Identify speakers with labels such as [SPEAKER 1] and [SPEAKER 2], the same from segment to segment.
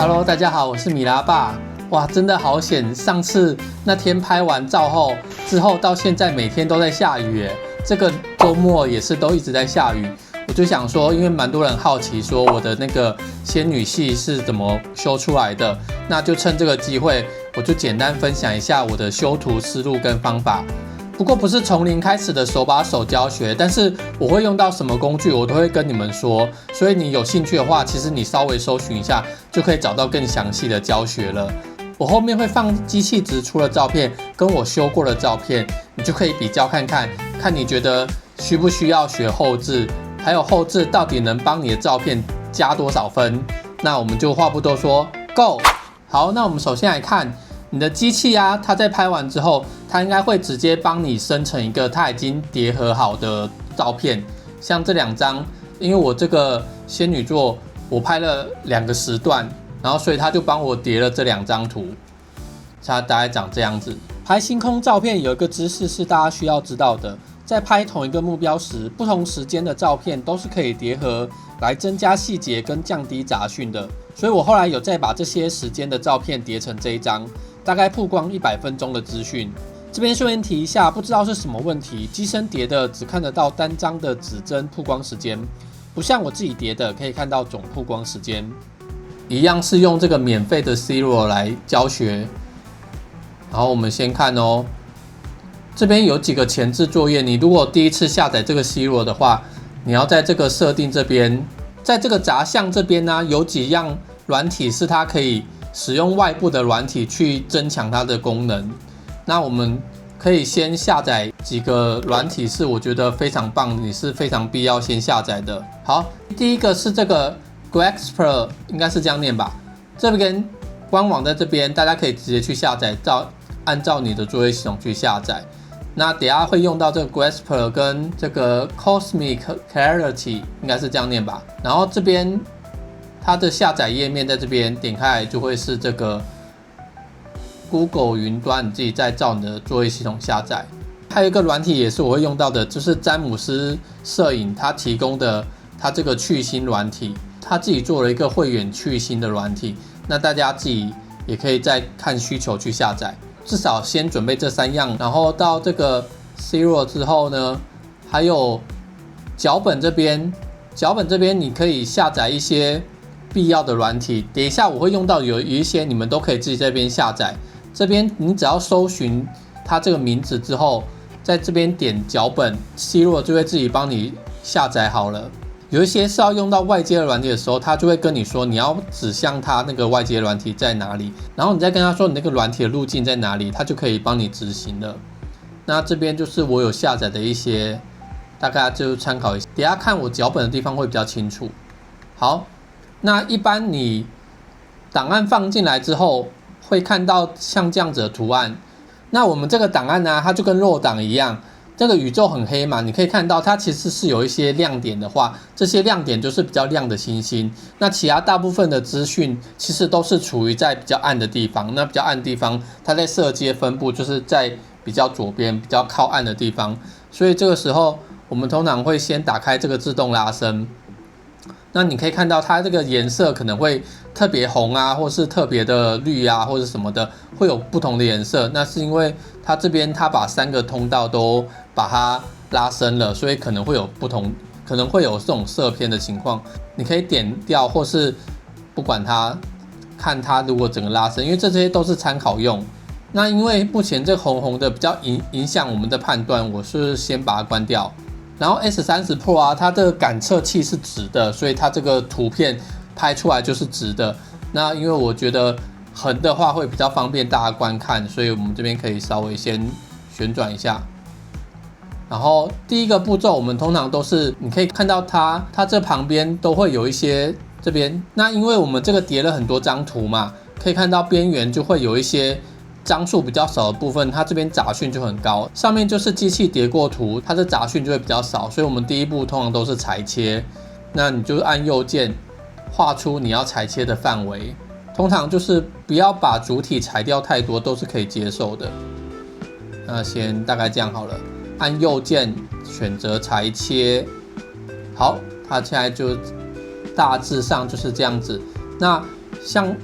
[SPEAKER 1] Hello， 大家好，我是米拉爸。哇，真的好险！上次那天拍完照后之后，到现在每天都在下雨耶。这个周末也是都一直在下雨。我就想说，因为蛮多人好奇说我的那个仙女系是怎么修出来的，那就趁这个机会，我就简单分享一下我的修图思路跟方法。不过不是从零开始的手把手教学，但是我会用到什么工具，我都会跟你们说。所以你有兴趣的话，其实你稍微搜寻一下，就可以找到更详细的教学了。我后面会放机器直出的照片，跟我修过的照片，你就可以比较看看，看你觉得需不需要学后置，还有后置到底能帮你的照片加多少分。那我们就话不多说 ，Go！ 好，那我们首先来看。你的机器啊，它在拍完之后，它应该会直接帮你生成一个它已经叠合好的照片，像这2张，因为我这个仙女座我拍了2个时段，然后所以它就帮我叠了这2张图，它大概长这样子。拍星空照片有一个知识是大家需要知道的，在拍同一个目标时，不同时间的照片都是可以叠合来增加细节跟降低杂讯的，所以我后来有再把这些时间的照片叠成这一张。大概曝光100分钟的资讯。这边顺便提一下，不知道是什么问题，机身叠的只看得到单张的指针曝光时间，不像我自己叠的可以看到总曝光时间。一样是用这个免费的 Zero 来教学。然后我们先看哦，这边有几个前置作业，你如果第一次下载这个 Zero 的话，你要在这个设定这边，在这个杂项这边呢，有几样软体是它可以使用外部的软体去增强它的功能。那我们可以先下载几个软体，是我觉得非常棒，你是非常必要先下载的。好，第一个是这个 Grasper， 应该是这样念吧？这边官网在这边，大家可以直接去下载，按照你的作业系统去下载。那等一下会用到这个 Grasper 跟这个 Cosmic Clarity， 应该是这样念吧？然后这边它的下载页面在这边点开来就会是这个 Google 云端，你自己再照你的作业系统下载。还有一个软体也是我会用到的，就是詹姆斯摄影它提供的它这个去星软体，它自己做了一个会员去星的软体，那大家自己也可以再看需求去下载。至少先准备这3样，然后到这个 Zero 之后呢，还有脚本这边你可以下载一些必要的软体，等一下我会用到有一些你们都可以自己这边下载。这边你只要搜寻它这个名字之后，在这边点脚本 ，Zero 就会自己帮你下载好了。有一些是要用到外接的软体的时候，它就会跟你说你要指向它那个外接软体在哪里，然后你再跟他说你那个软体的路径在哪里，它就可以帮你执行了。那这边就是我有下载的一些，大概就参考一下，等一下看我脚本的地方会比较清楚。好。那一般你档案放进来之后，会看到像这样子的图案。那我们这个档案呢，它就跟弱档一样，这个宇宙很黑嘛，你可以看到它其实是有一些亮点的话，这些亮点就是比较亮的星星。那其他大部分的资讯其实都是处于在比较暗的地方。那比较暗的地方，它在色阶分布就是在比较左边、比较靠暗的地方。所以这个时候，我们通常会先打开这个自动拉伸。那你可以看到它这个颜色可能会特别红啊，或是特别的绿啊，或者什么的，会有不同的颜色。那是因为它这边它把3个通道都把它拉伸了，所以可能会有不同，可能会有这种色偏的情况。你可以点掉，或是不管它，看它如果整个拉伸，因为这些都是参考用。那因为目前这个红红的比较影响我们的判断，我是先把它关掉。然后 S30 Pro 啊，它的感测器是直的，所以它这个图片拍出来就是直的。那因为我觉得横的话会比较方便大家观看，所以我们这边可以稍微先旋转一下。然后第一个步骤，我们通常都是你可以看到它这旁边都会有一些这边。那因为我们这个叠了很多张图嘛，可以看到边缘就会有一些张数比较少的部分，它这边杂讯就很高。上面就是机器叠过图，它的杂讯就会比较少，所以我们第一步通常都是裁切。那你就按右键画出你要裁切的范围，通常就是不要把主体裁掉太多，都是可以接受的。那先大概这样好了，按右键选择裁切。好，它现在就大致上就是这样子。那像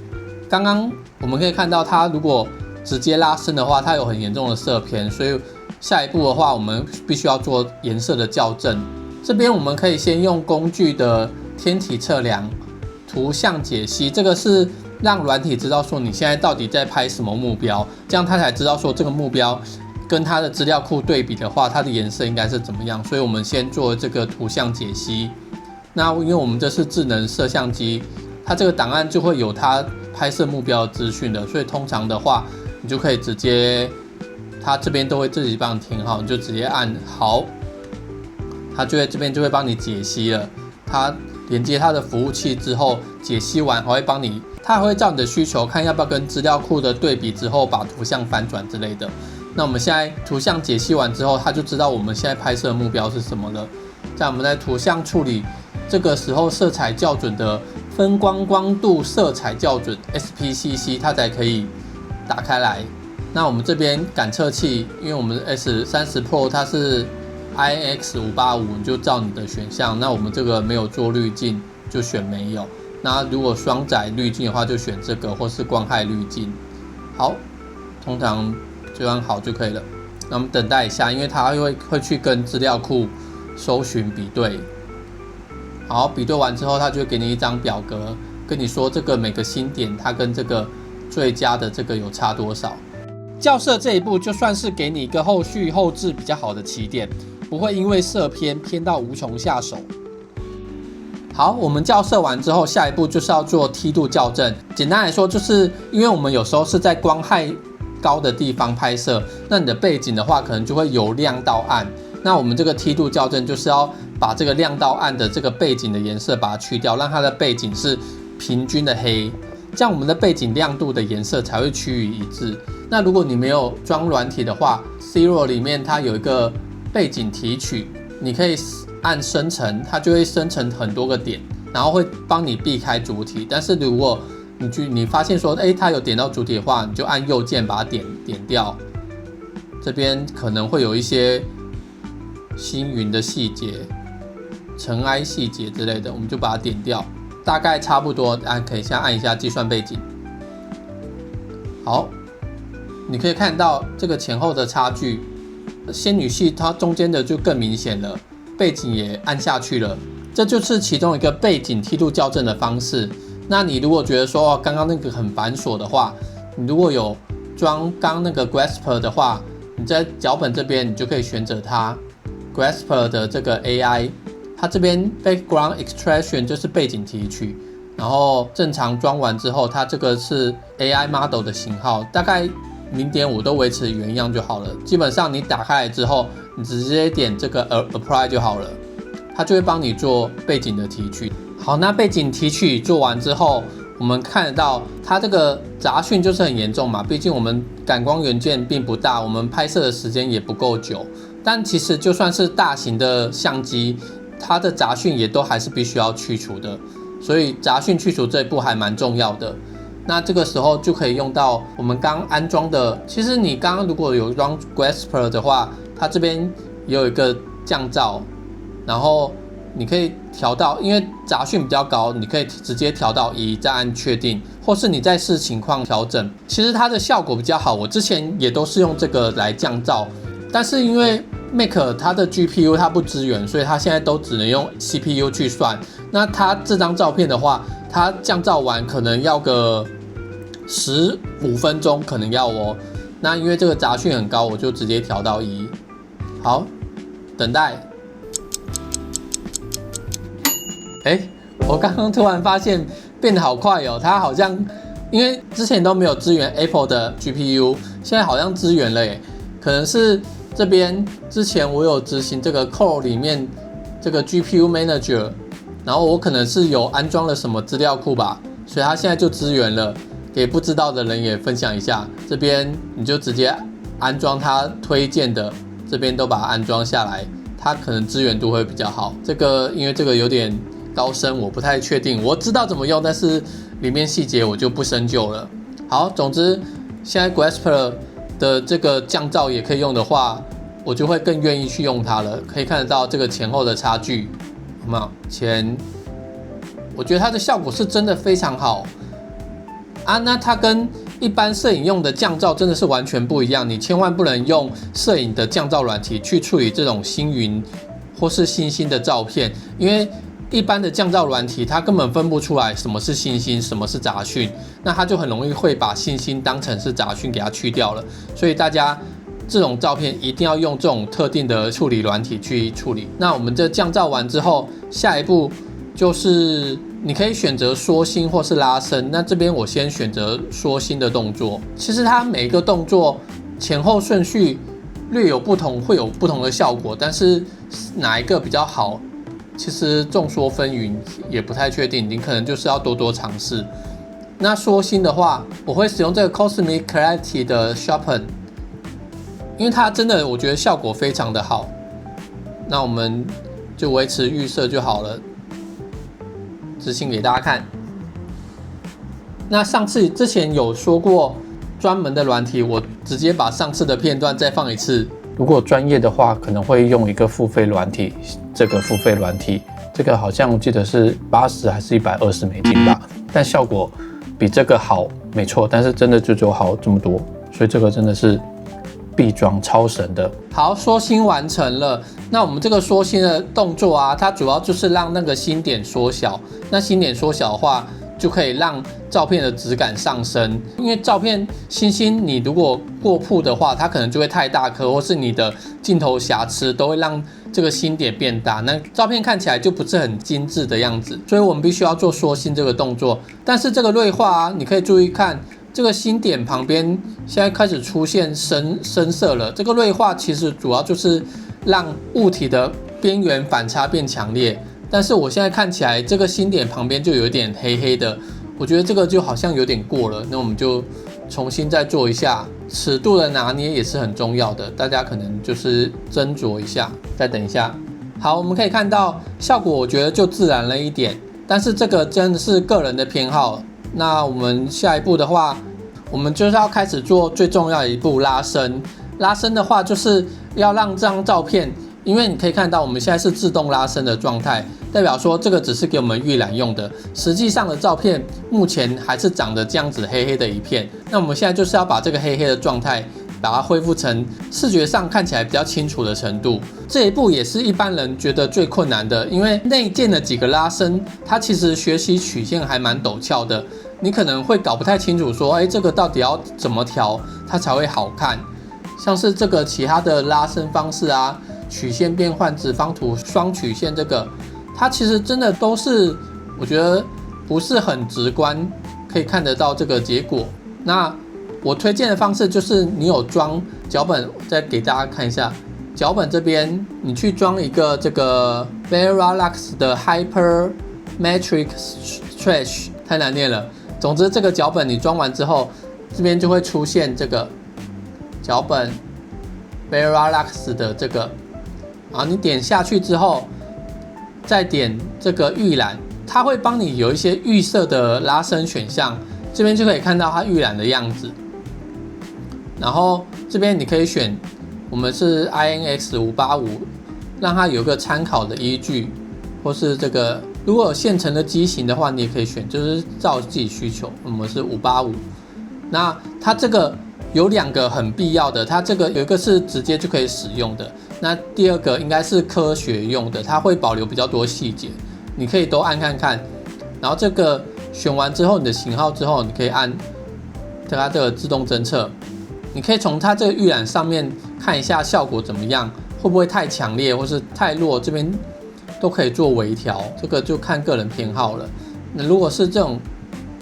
[SPEAKER 1] 刚刚我们可以看到，它如果直接拉伸的话，它有很严重的色偏，所以下一步的话，我们必须要做颜色的校正。这边我们可以先用工具的天体测量、图像解析，这个是让软体知道说你现在到底在拍什么目标，这样它才知道说这个目标跟它的资料库对比的话，它的颜色应该是怎么样。所以我们先做这个图像解析。那因为我们这是智能摄像机，它这个档案就会有它拍摄目标的资讯的，所以通常的话，你就可以直接，它这边都会自己帮你填好，你就直接按好，它就会这边就会帮你解析了。它连接它的服务器之后，解析完还会帮你，它还会照你的需求看要不要跟资料库的对比之后把图像翻转之类的。那我们现在图像解析完之后，它就知道我们现在拍摄的目标是什么了。在我们在图像处理。这个时候色彩校准的分光光度色彩校准 SPCC 它才可以打开来。那我们这边感测器，因为我们 S30 Pro 它是 INX585，你就照你的选项。那我们这个没有做滤镜，就选没有。那如果双载滤镜的话，就选这个或是光害滤镜。好，通常就按好就可以了。那我们等待一下，因为它会去跟资料库搜寻比对。好，比对完之后，它就会给你一张表格，跟你说这个每个星点它跟这个最佳的这个有差多少。校色这一步就算是给你一个后续后置比较好的起点，不会因为色偏到无从下手。好，我们校色完之后，下一步就是要做梯度校正。简单来说，就是因为我们有时候是在光害高的地方拍摄，那你的背景的话，可能就会由亮到暗。那我们这个梯度校正就是要把这个亮到暗的这个背景的颜色把它去掉，让它的背景是平均的黑，这样我们的背景亮度的颜色才会趋于一致。那如果你没有装软体的话 ，Zero 里面它有一个背景提取，你可以按生成，它就会生成很多个点，然后会帮你避开主体。但是如果你发现说，它有点到主体的话，你就按右键把它点掉。这边可能会有一些星云的细节、尘埃细节之类的，我们就把它点掉，大概差不多。可以先按一下计算背景。好，你可以看到这个前后的差距，仙女系它中间的就更明显了，背景也按下去了，这就是其中一个背景梯度校正的方式。那你如果觉得说刚刚那个很繁琐的话，你如果有装刚那个 Grasper 的话，你在脚本这边你就可以选择它。Grasper 的这个 AI， 它这边 Background Extraction 就是背景提取，然后正常装完之后，它这个是 AI Model 的型号，大概 0.5 都维持原样就好了。基本上你打开来之后，你直接点这个 Apply 就好了，它就会帮你做背景的提取。好，那背景提取做完之后，我们看得到它这个杂讯就是很严重嘛，毕竟我们感光元件并不大，我们拍摄的时间也不够久。但其实就算是大型的相机，它的杂讯也都还是必须要去除的，所以杂讯去除这一步还蛮重要的。那这个时候就可以用到我们刚安装的，其实你刚刚如果有装 Grasper 的话，它这边也有一个降噪，然后你可以调到，因为杂讯比较高，你可以直接调到1，再按确定，或是你再视情况调整。其实它的效果比较好，我之前也都是用这个来降噪，但是因为Mac 它的 GPU 它不支援，所以它现在都只能用 CPU 去算。那它这张照片的话，它降噪完可能要个15分钟，可能要哦。那因为这个杂讯很高，我就直接调到1。好，等待。我刚刚突然发现变得好快哦，它好像因为之前都没有支援 Apple 的 GPU， 现在好像支援了耶，可能是。这边之前我有执行这个 Core 里面这个 GPU Manager， 然后我可能是有安装了什么资料库吧，所以它现在就支援了，给不知道的人也分享一下。这边你就直接安装它推荐的，这边都把它安装下来，它可能支援度会比较好。这个因为这个有点高深，我不太确定，我知道怎么用，但是里面细节我就不深究了。好，总之现在 Grasper的这个降噪也可以用的话，我就会更愿意去用它了。可以看得到这个前后的差距，有没有？我觉得它的效果是真的非常好。啊。那它跟一般摄影用的降噪真的是完全不一样，你千万不能用摄影的降噪软体去处理这种星云或是星星的照片，因为一般的降噪软体它根本分不出来什么是星星，什么是杂讯，那它就很容易会把星星当成是杂讯给它去掉了。所以大家这种照片一定要用这种特定的处理软体去处理。那我们这降噪完之后，下一步就是你可以选择缩星或是拉伸。那这边我先选择缩星的动作。其实它每一个动作前后顺序略有不同，会有不同的效果，但是哪一个比较好，其实众说纷纭，也不太确定。你可能就是要多多尝试。那缩星的话，我会使用这个 Cosmic Clarity 的 Sharpen， 因为它真的我觉得效果非常的好。那我们就维持预设就好了，执行给大家看。那之前有说过专门的软体，我直接把上次的片段再放一次。如果专业的话，可能会用一个付费软体。这个付费软体，这个好像我记得是80还是120美金吧，但效果比这个好，没错，但是真的就只有好这么多，所以这个真的是必装超神的。好，缩星完成了。那我们这个缩星的动作啊，它主要就是让那个星点缩小。那星点缩小的话，就可以让照片的质感上升。因为照片星星你如果过曝的话，它可能就会太大颗，或是你的镜头瑕疵都会让这个星点变大，那照片看起来就不是很精致的样子。所以我们必须要做缩星这个动作。但是这个锐化啊，你可以注意看这个星点旁边现在开始出现深色了。这个锐化其实主要就是让物体的边缘反差变强烈。但是我现在看起来这个星点旁边就有点黑黑的，我觉得这个就好像有点过了。那我们就重新再做一下，尺度的拿捏也是很重要的，大家可能就是斟酌一下。再等一下，好，我们可以看到效果，我觉得就自然了一点。但是这个真的是个人的偏好。那我们下一步的话，我们就是要开始做最重要的一步拉伸。拉伸的话，就是要让这张照片，因为你可以看到我们现在是自动拉伸的状态，代表说这个只是给我们预览用的，实际上的照片目前还是长得这样子黑黑的一片。那我们现在就是要把这个黑黑的状态把它恢复成视觉上看起来比较清楚的程度。这一步也是一般人觉得最困难的，因为内建的几个拉伸，它其实学习曲线还蛮陡峭的，你可能会搞不太清楚说，这个到底要怎么调它才会好看。像是这个其他的拉伸方式啊，曲线变换、直方图、双曲线，这个它其实真的都是我觉得不是很直观，可以看得到这个结果。那我推荐的方式就是你有装脚本，再给大家看一下脚本这边，你去装一个这个 Veralux 的 Hypermetric Stretch， 太难念了。总之这个脚本你装完之后，这边就会出现这个脚本 Veralux 的这个，你点下去之后，再点这个预览，它会帮你有一些预设的拉伸选项，这边就可以看到它预览的样子。然后这边你可以选，我们是 INX585，让它有个参考的依据，或是这个如果有现成的机型的话，你也可以选，就是照自己需求。我们是585，那它这个有2个很必要的，它这个有一个是直接就可以使用的，那第2个应该是科学用的，它会保留比较多细节，你可以都按看看。然后这个选完之后，你的型号之后，你可以按它这个自动侦测，你可以从它这个预览上面看一下效果怎么样，会不会太强烈或是太弱，这边都可以做微调，这个就看个人偏好了。那如果是这种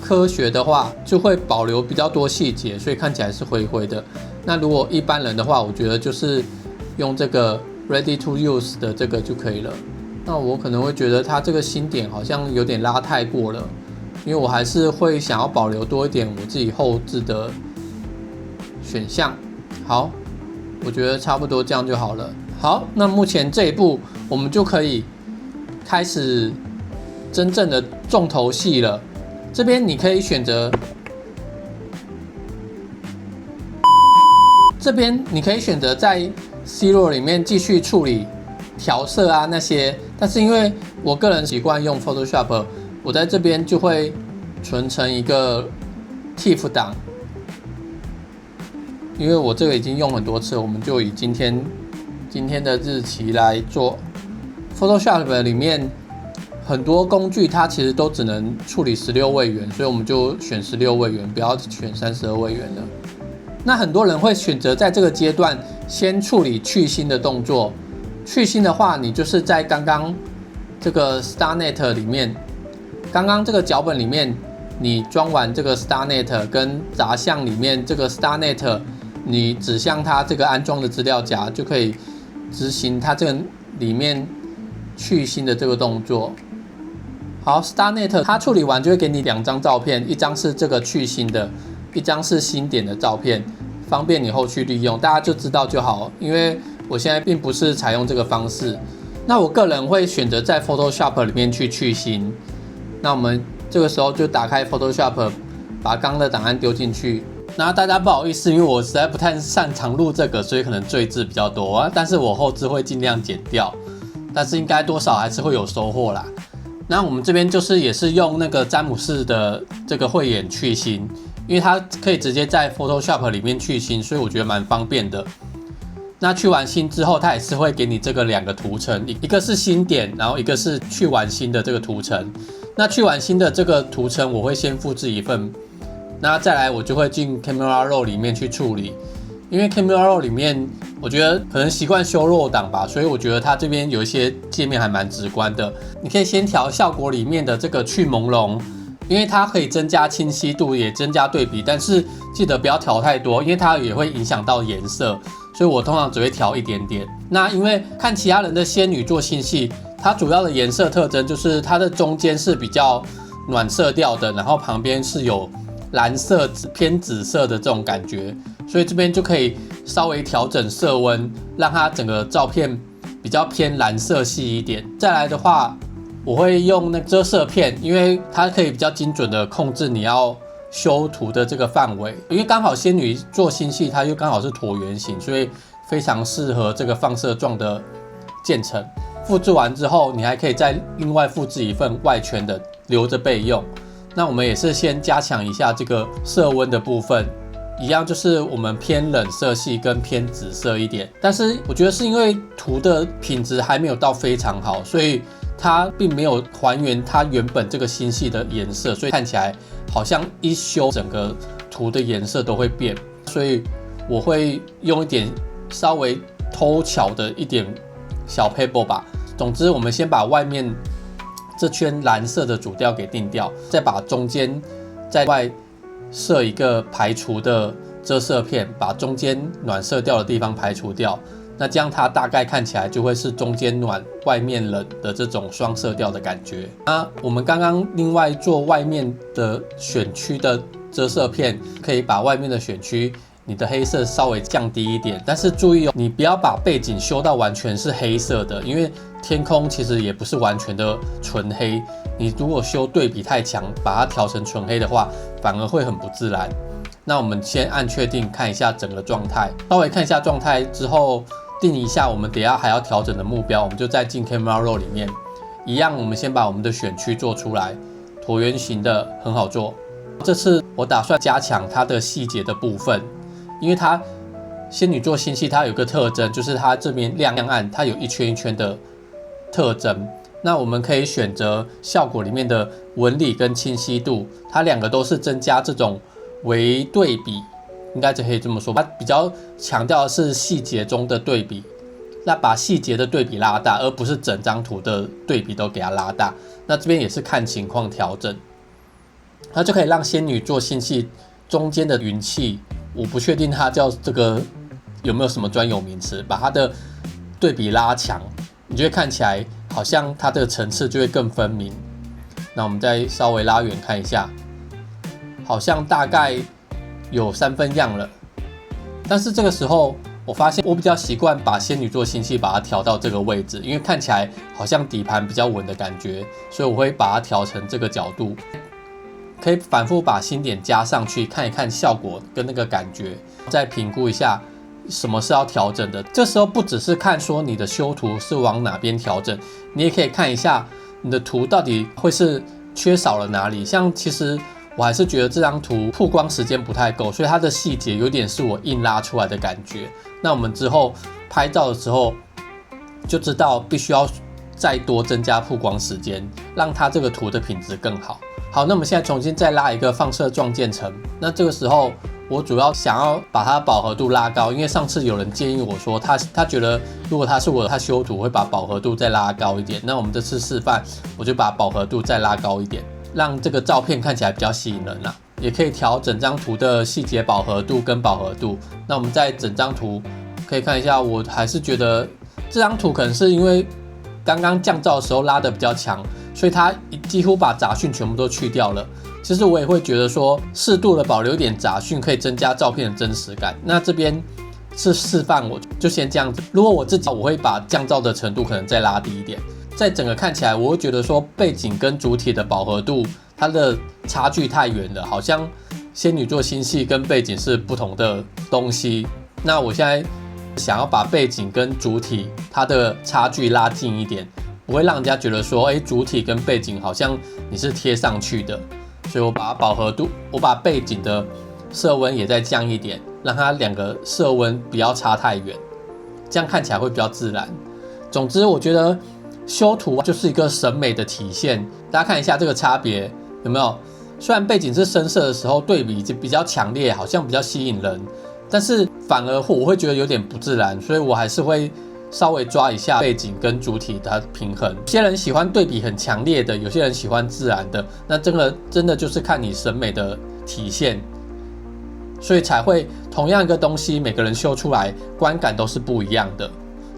[SPEAKER 1] 科学的话，就会保留比较多细节，所以看起来是灰灰的。那如果一般人的话，我觉得就是用这个 Ready to Use 的这个就可以了。那我可能会觉得它这个星点好像有点拉太过了，因为我还是会想要保留多一点我自己后置的选项。好，我觉得差不多这样就好了。好，那目前这一步我们就可以开始真正的重头戏了。这边你可以选择，在 Zero 里面继续处理调色啊那些，但是因为我个人习惯用 Photoshop， 我在这边就会存成一个 TIFF 档，因为我这个已经用很多次，我们就以今天的日期来做。Photoshop 里面很多工具它其实都只能处理16位元，所以我们就选16位元，不要选32位元了。那很多人会选择在这个阶段先处理去腥的动作。去腥的话，你就是在刚刚这个 StarNet 里面，刚刚这个脚本里面，你装完这个 StarNet 跟杂项里面这个 StarNet， 你指向它这个安装的资料夹，就可以执行它这个里面去腥的这个动作。好 ，StarNet 它处理完就会给你2张照片，一张是这个去腥的，一张是新点的照片，方便你后续利用，大家就知道就好。因为我现在并不是采用这个方式，那我个人会选择在 Photoshop 里面去腥。那我们这个时候就打开 Photoshop， 把刚刚的档案丢进去。然后大家不好意思，因为我实在不太擅长录这个，所以可能赘字比较多啊。但是我后置会尽量剪掉，但是应该多少还是会有收获啦。那我们这边就是也是用那个詹姆士的这个慧眼去腥，因为它可以直接在 Photoshop 里面去腥，所以我觉得蛮方便的。那去完腥之后，它也是会给你这个2个图层，一个是新点，然后一个是去完腥的这个图层。那去完腥的这个图层，我会先复制一份，那再来我就会进 Camera Raw 里面去处理。因为 Camera Raw 里面，我觉得可能习惯修弱档吧，所以我觉得它这边有一些界面还蛮直观的。你可以先调效果里面的这个去朦胧，因为它可以增加清晰度，也增加对比，但是记得不要调太多，因为它也会影响到颜色，所以我通常只会调一点点。那因为看其他人的仙女座星系，它主要的颜色特征就是它的中间是比较暖色调的，然后旁边是有蓝色偏紫色的这种感觉，所以这边就可以稍微调整色温，让它整个照片比较偏蓝色系一点。再来的话，我会用那遮色片，因为它可以比较精准的控制你要修图的这个范围。因为刚好仙女座星系它又刚好是椭圆形，所以非常适合这个放射状的渐层。复制完之后，你还可以再另外复制一份外圈的，留着备用。那我们也是先加强一下这个色温的部分，一样就是我们偏冷色系跟偏紫色一点。但是我觉得是因为图的品质还没有到非常好，所以它并没有还原它原本这个星系的颜色，所以看起来好像一修整个图的颜色都会变。所以我会用一点稍微偷巧的一点小 paper 吧。总之，我们先把外面这圈蓝色的主调给定掉，再把中间在外设一个排除的遮色片，把中间暖色调的地方排除掉。那这样它大概看起来就会是中间暖外面冷的这种双色调的感觉。那我们刚刚另外做外面的选区的遮色片，可以把外面的选区你的黑色稍微降低一点，但是注意哦，你不要把背景修到完全是黑色的，因为天空其实也不是完全的纯黑。你如果修对比太强，把它调成纯黑的话，反而会很不自然。那我们先按确定看一下整个状态，稍微看一下状态之后，定一下我们等一下还要调整的目标，我们就再进 Camera Raw 里面，一样我们先把我们的选区做出来，椭圆形的很好做。这次我打算加强它的细节的部分。因为它仙女座星系它有一个特征，就是它这边亮暗，它有一圈一圈的特征。那我们可以选择效果里面的纹理跟清晰度，它2个都是增加这种微对比，应该就可以这么说。它比较强调的是细节中的对比，那把细节的对比拉大，而不是整张图的对比都给它拉大。那这边也是看情况调整，它就可以让仙女座星系中间的云气。我不确定它叫这个有没有什么专有名词，把它的对比拉强，你就会看起来好像它的层次就会更分明。那我们再稍微拉远看一下，好像大概有3分样了。但是这个时候我发现我比较习惯把仙女座星系把它调到这个位置，因为看起来好像底盘比较稳的感觉，所以我会把它调成这个角度。可以反复把新点加上去，看一看效果跟那个感觉，再评估一下什么是要调整的。这时候不只是看说你的修图是往哪边调整，你也可以看一下你的图到底会是缺少了哪里。像其实我还是觉得这张图曝光时间不太够，所以它的细节有点是我硬拉出来的感觉。那我们之后拍照的时候就知道必须要再多增加曝光时间，让它这个图的品质更好。好，那我们现在重新再拉一个放射状渐层。那这个时候我主要想要把它饱和度拉高，因为上次有人建议我说他觉得如果他修图会把饱和度再拉高一点。那我们这次示范，我就把饱和度再拉高一点，让这个照片看起来比较吸引人啦。也可以调整张图的细节饱和度跟饱和度。那我们在整张图可以看一下，我还是觉得这张图可能是因为刚刚降噪的时候拉得比较强，所以它几乎把杂讯全部都去掉了。其实我也会觉得说，适度的保留一点杂讯可以增加照片的真实感。那这边是示范，我就先这样子。如果我自己，我会把降噪的程度可能再拉低一点。在整个看起来，我会觉得说背景跟主体的饱和度，它的差距太远了，好像仙女座星系跟背景是不同的东西。那我现在想要把背景跟主体它的差距拉近一点，不会让人家觉得说，主体跟背景好像你是贴上去的。所以我把饱和度，我把背景的色温也再降一点，让它两个色温不要差太远，这样看起来会比较自然。总之，我觉得修图就是一个审美的体现。大家看一下这个差别有没有？虽然背景是深色的时候，对比比较强烈，好像比较吸引人，但是反而我会觉得有点不自然，所以我还是会稍微抓一下背景跟主体的平衡。有些人喜欢对比很强烈的，有些人喜欢自然的，那真的就是看你审美的体现，所以才会同样一个东西，每个人修出来观感都是不一样的。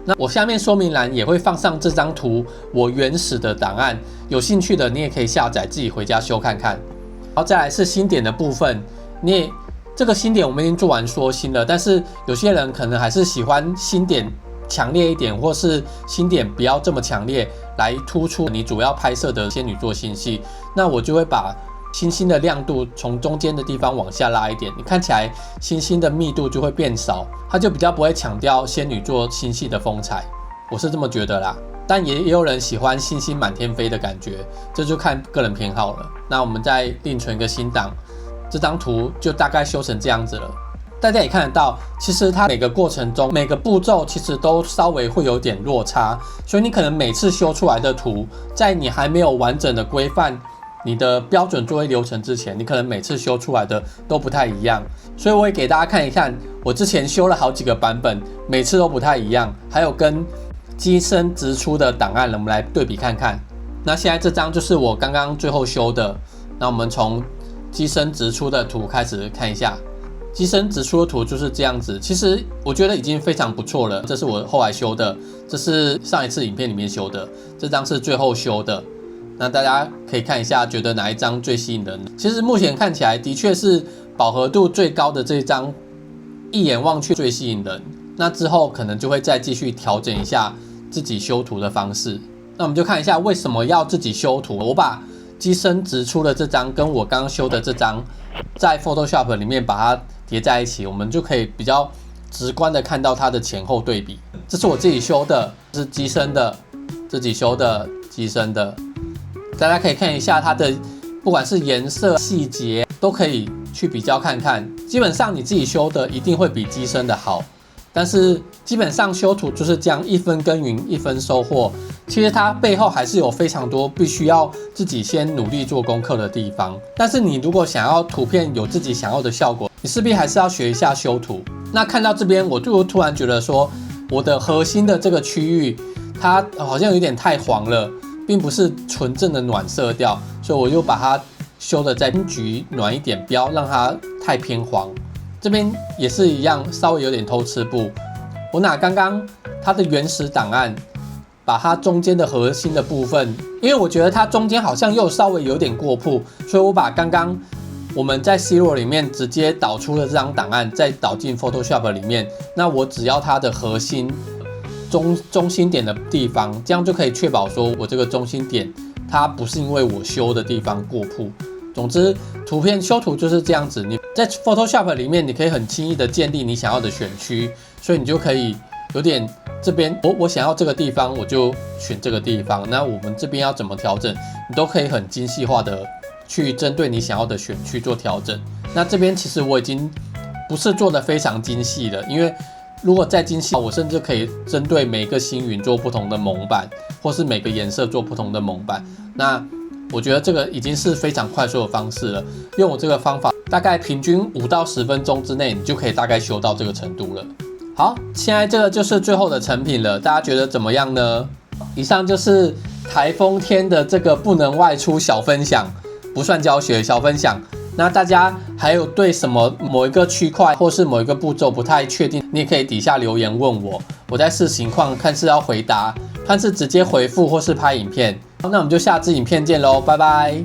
[SPEAKER 1] 那我下面说明栏也会放上这张图我原始的档案，有兴趣的你也可以下载自己回家修看看。然后再来是星点的部分，这个星点我们已经做完缩星了，但是有些人可能还是喜欢星点强烈一点，或是星点不要这么强烈，来突出你主要拍摄的仙女座星系。那我就会把星星的亮度从中间的地方往下拉一点，你看起来星星的密度就会变少，它就比较不会强调仙女座星系的风采，我是这么觉得啦。但也有人喜欢星星满天飞的感觉，这就看个人偏好了。那我们再另存一个新档，这张图就大概修成这样子了。大家也看得到，其实它每个过程中每个步骤其实都稍微会有点落差，所以你可能每次修出来的图，在你还没有完整的规范你的标准作业流程之前，你可能每次修出来的都不太一样。所以我也给大家看一看，我之前修了好几个版本，每次都不太一样，还有跟机身直出的档案，我们来对比看看。那现在这张就是我刚刚最后修的，那我们从机身直出的图开始看一下。机身直出的图就是这样子，其实我觉得已经非常不错了。这是我后来修的，这是上一次影片里面修的，这张是最后修的。那大家可以看一下，觉得哪一张最吸引人？其实目前看起来的确是饱和度最高的这一张，一眼望去最吸引人。那之后可能就会再继续调整一下自己修图的方式。那我们就看一下为什么要自己修图。我把机身直出的这张跟我刚刚修的这张，在 Photoshop 里面把它叠在一起，我们就可以比较直观的看到它的前后对比。这是我自己修的，这是机身的，自己修的机身的。大家可以看一下它的，不管是颜色、细节，都可以去比较看看。基本上你自己修的一定会比机身的好。但是基本上修图就是这样，一分耕耘一分收获。其实它背后还是有非常多必须要自己先努力做功课的地方。但是你如果想要图片有自己想要的效果，你势必还是要学一下修图。那看到这边，我就突然觉得说，我的核心的这个区域，它好像有点太黄了，并不是纯正的暖色调，所以我就把它修的再橘暖一点，不要让它太偏黄。这边也是一样，稍微有点偷吃步。我拿刚刚它的原始档案，把它中间的核心的部分，因为我觉得它中间好像又稍微有点过曝，所以我把刚刚我们在 Zero 里面直接导出的这张档案，再导进 Photoshop 里面。那我只要它的核心中心点的地方，这样就可以确保说我这个中心点它不是因为我修的地方过曝。总之，图片修图就是这样子。你在 Photoshop 里面，你可以很轻易的建立你想要的选区，所以你就可以有点这边我想要这个地方，我就选这个地方。那我们这边要怎么调整，你都可以很精细化的去针对你想要的选区做调整。那这边其实我已经不是做得非常精细了，因为如果再精细，我甚至可以针对每个星云做不同的蒙版，或是每个颜色做不同的蒙版。那我觉得这个已经是非常快速的方式了。用我这个方法，大概平均5到10分钟之内，你就可以大概修到这个程度了。好，现在这个就是最后的成品了，大家觉得怎么样呢？以上就是台风天的这个不能外出小分享，不算教学，小分享。那大家还有对什么某一个区块或是某一个步骤不太确定，你也可以底下留言问我，我再视情况看是要回答，看是直接回复或是拍影片。那我们就下支影片见喽，拜拜。